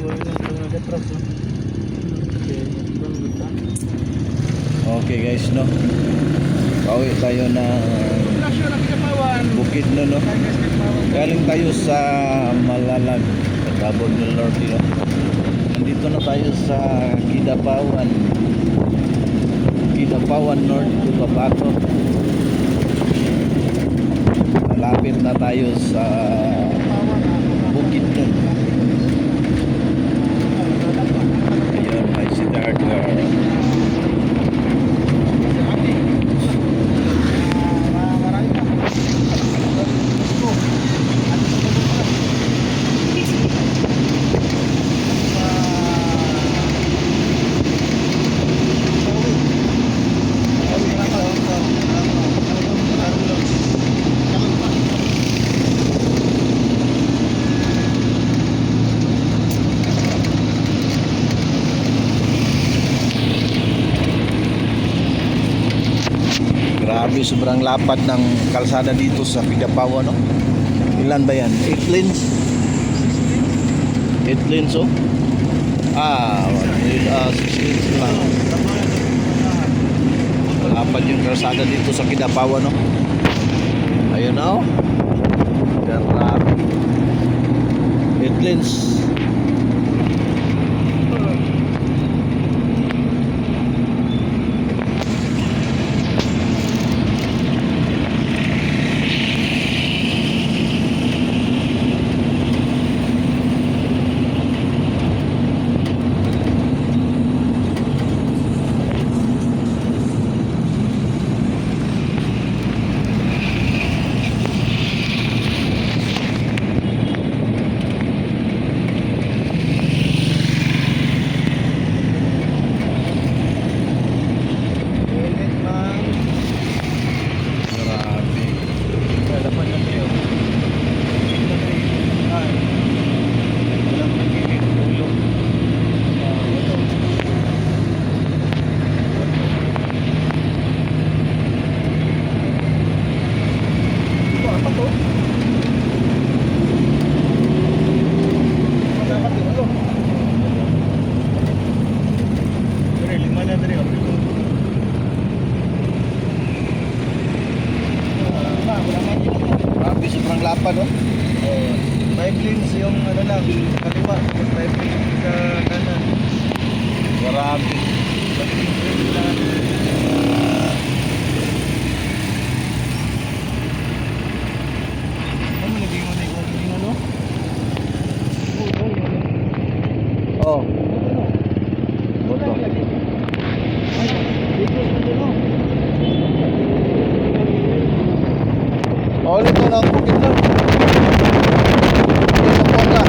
Okay guys, no. Pauwi tayo na Bukid no. Galing tayo sa Malalag, Tabon del Norte, no. Nandito na tayo sa Kidapawan North, Cotabato. Malapit na tayo sa Bukid nun. Ayun, may si Dargar. Grabe, sobrang lapad ng kalsada dito sa Kidapawan, no? Ilan ba yan? 8 lanes? 8 lanes, oh? 6 lanes lang. Lapad yung kalsada dito sa Kidapawan, no? Ayun na, oh. Grabe. 8 lanes. Sobrang lapad, oh. 5 lanes yung ano lang, kaliwa, 5 lanes sa kanan. Grabe. Ano naging mo na yung ano? Oh. Boto. Oh, ito na ang bukid lang. Ito sa kota.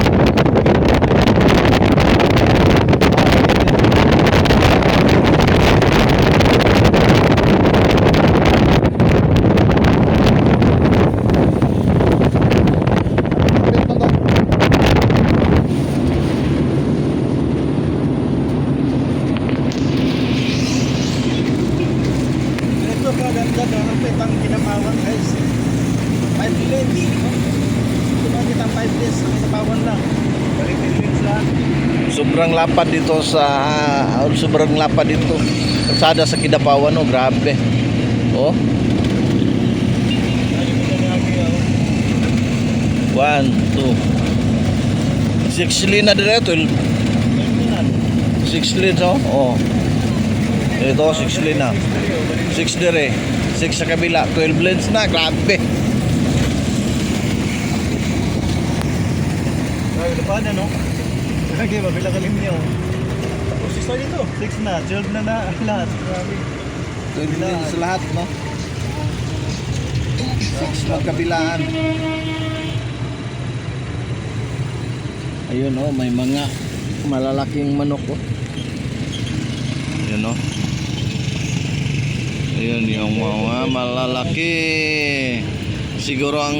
Ito kaganda na ang Kidapawan, guys. 5 lanes. Ito kita 5 lanes, ang Kidapawan lang. Balik 10 lanes lang. Sobrang lapad dito. Kalsada sa Kidapawan, oh, grabe. Oh. 1, 2. 6 lane na direto. 6 lanes, oh. Oh. Ito 6 lane na. 6 dire. 6 sa kabila, 12 lanes na, grabe. Ay, lupa na, no? Okay, mabila kalim niyo. 6 na dito. 6 na, 12 na lahat. Grabe. 12 lanes lahat, no? 6 magkabilaan. Ayun, oh, may mga malalaking manok, oh. Ayun, oh. Ayun yung mga malalaki. Siguro ang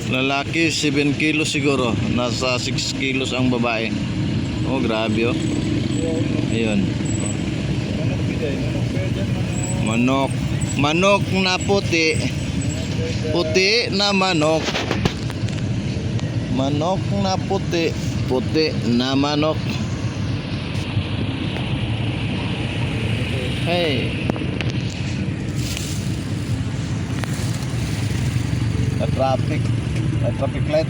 lalaki 7 kilos siguro. Nasa 6 kilos ang babae. Oh, grabe, oh. Ayun. Manok. Manok na puti. Puti na manok. Manok na puti. puti na manok. Hey. Na traffic. Na traffic light.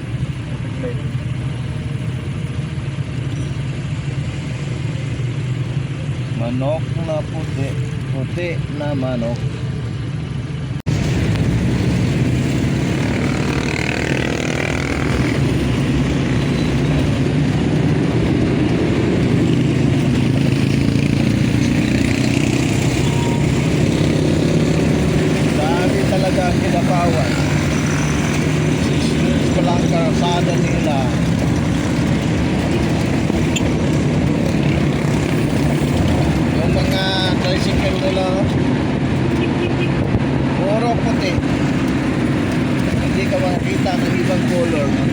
Manok na puti. Puti na manok. Dami talaga ang Kidapawan. 6 minutes pa lang karsada nila. Yung mga tricycle nila, puro puti. Hindi ka makakita ng ibang color. No?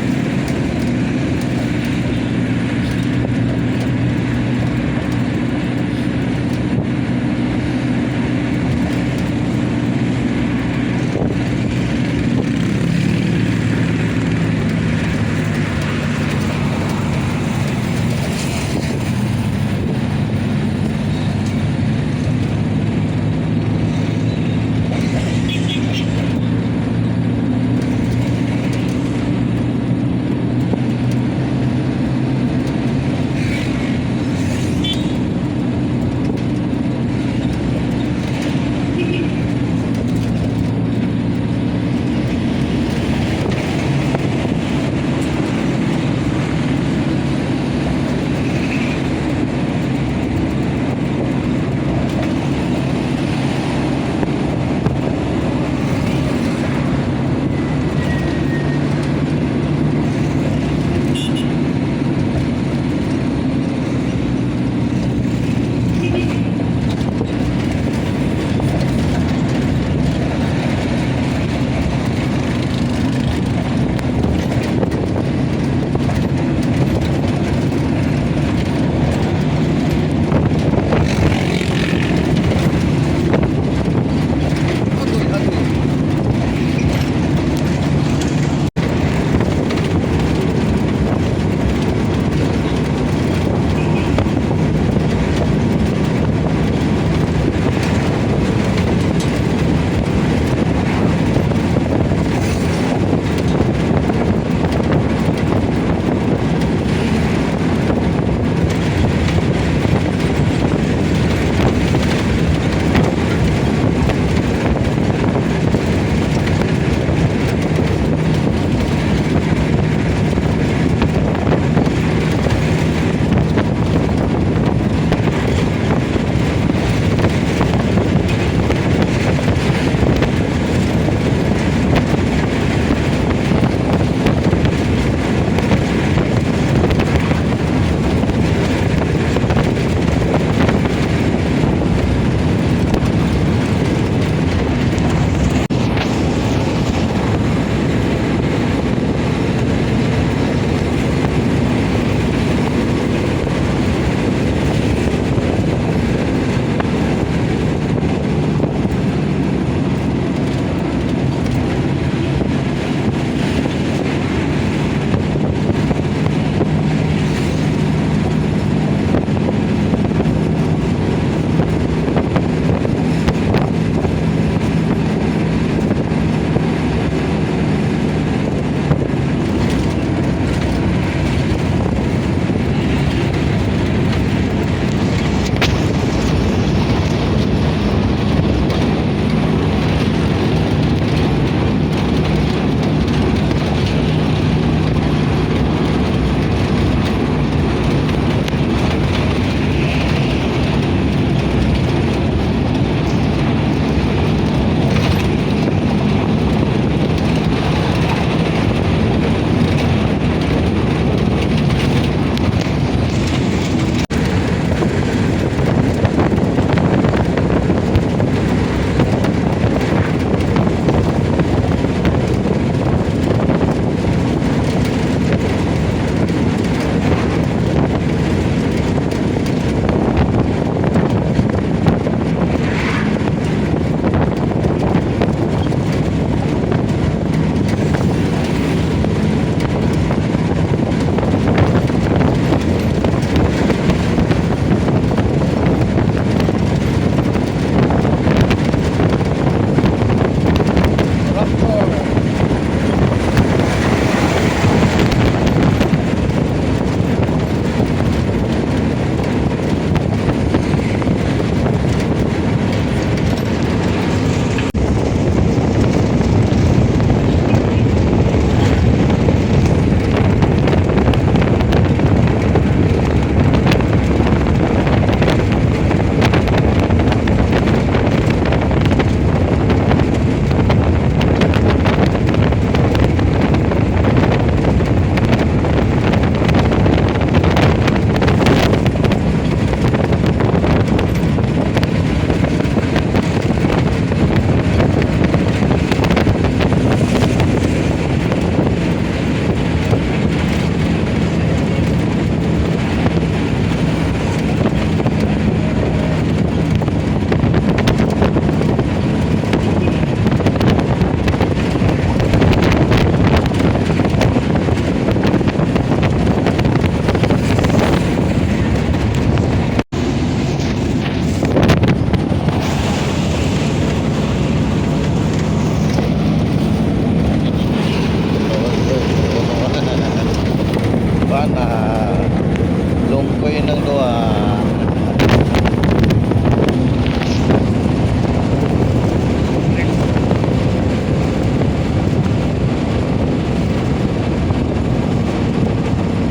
dito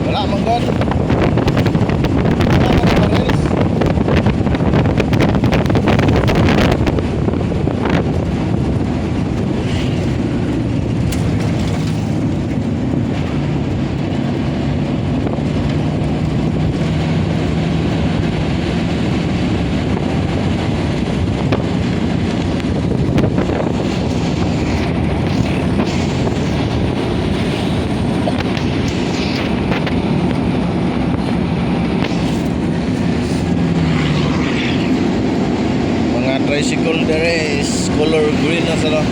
wala man god. Wala man pares. Tricycle there is color green na sila.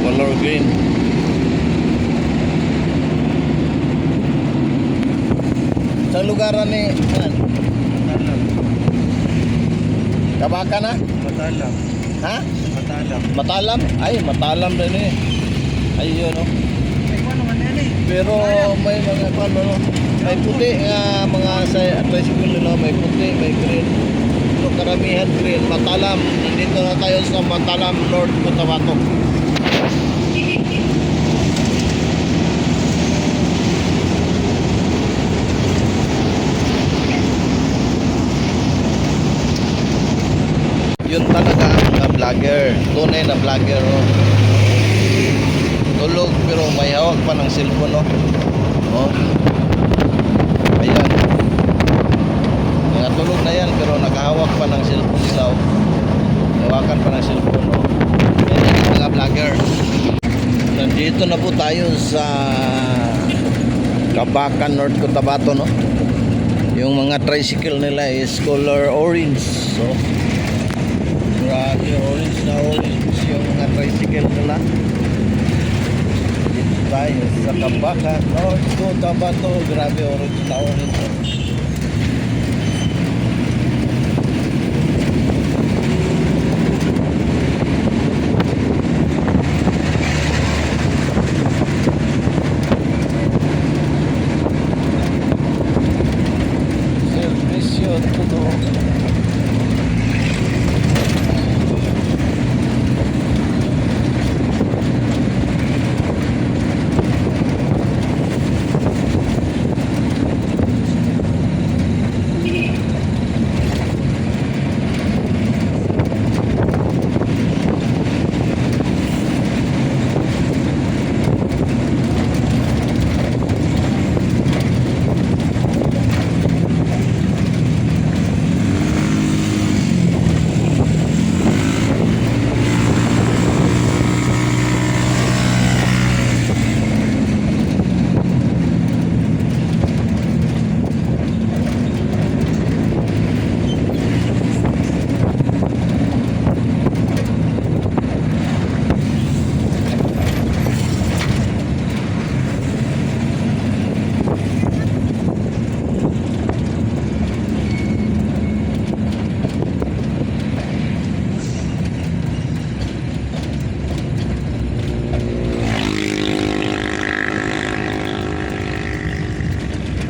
Color green. Sa lugaran ni Matalam. Kabaka na? Matalam. Ha? Matalam. Matalam? Ay, matalam din eh. Ayun no. Ay, ano man yan eh? Pero may mga ano no. May puti nga mga sa tricycle nila, may puti, may green. So, karamihan green, Matalam. Nandito na tayo sa Matalam, North Cotabato. Yun talaga ang vlogger. Tunay na vlogger. Oh. Tulog pero may hawak pa ng cellphone. Oh. Ayan. Tulog na yan pero nakahawak pa ng cellphone nila. Hawakan pa ng cellphone. Yan yung mga vlogger. Nandito na po tayo sa Kabakan, North Cotabato, no? Yung mga tricycle nila is color orange. So, grabe, orange na orange yung mga tricycle nila. Dito tayo sa Kabakan, North Cotabato. Grabe, orange na orange.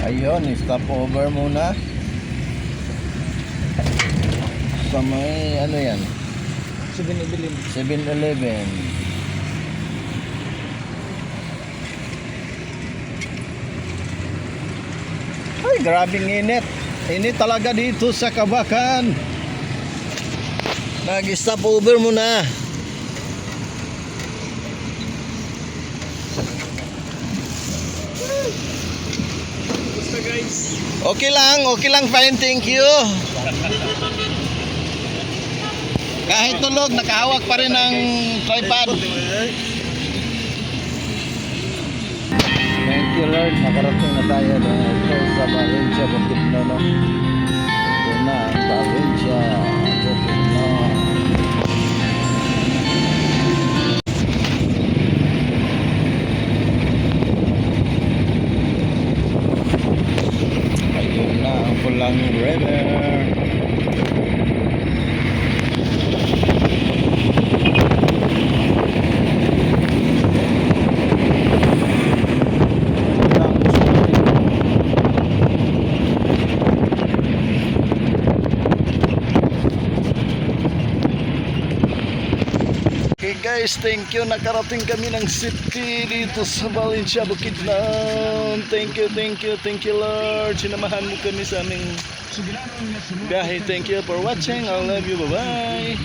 Ayun, stop over muna sa may ano yan, 7-Eleven. Ay, grabing init. Init talaga dito sa Kabakan. Nag-stop over muna. Okay lang, fine, thank you. Kahit tulog, nakahawak pa rin ng tripod. Thank you Lord, nakarating na tayo dito sa Valencia, Bukidnon. Ito na ang Valencia, Bukidnon. Ayun na ang Pulang River. guys, thank you. Nakarating kami ng city dito sa Valencia, Bukidnon. Thank you Lord. Sinamahan mo kami sa aming biyahe. Thank you for watching. I love you. Bye-bye.